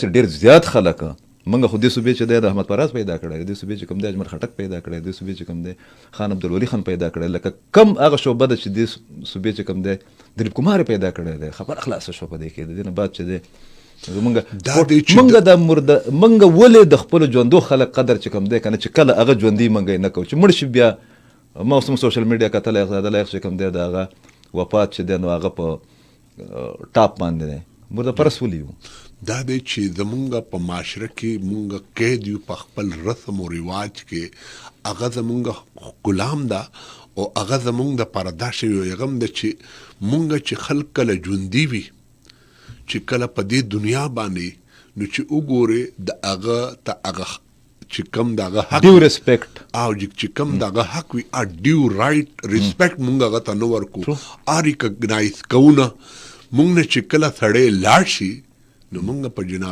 ډیر زیات خلک منګه خو دې صوبې چې دی د احمد فراز پیدا کړی دې صوبې چې کوم دی اجمل خټک پیدا کړی دې صوبې چې کوم دی خان عبدالولي خان پیدا کړی لکه کم هغه شعبه ده چې دې صوبې چې کوم دی دلیپ کمار پیدا کړی دی خبره خلاصه شوه په دې کې د دې نه بعد چې دی منګه د مرده منګه ولې د خپل ژوندو خلک قدر چې کوم دی کنه چې کله هغه ژوندي منګه نه کو چې مړ شي بیا ما اوس سوشل میډیا کتل هغه چې کوم دی د هغه وفات چې دی نو هغه په ټاپ باندې دی مرده پرس ولیو دا دی چې زمونږ په معاشره کې مونږ قید یو په خپل رسم او رواج کې هغه زمونږ غلام ده او هغه زمونږ د پردا شوی غم ده چې مونږ چې خلک کله ژوندي وي چې کله په دې دنیا باندې نو چې وګورې د هغه ته هغه چې کم دغه حق ډیو ریسپیکټ او چې کم دغه حق وي ا ډیو رائټ ریسپیکټ مونږ هغه ته نو ورکو ا ریکګنایز کوونه مونږ نه چې کله سړی لاړ شي نو مونږ په جنازه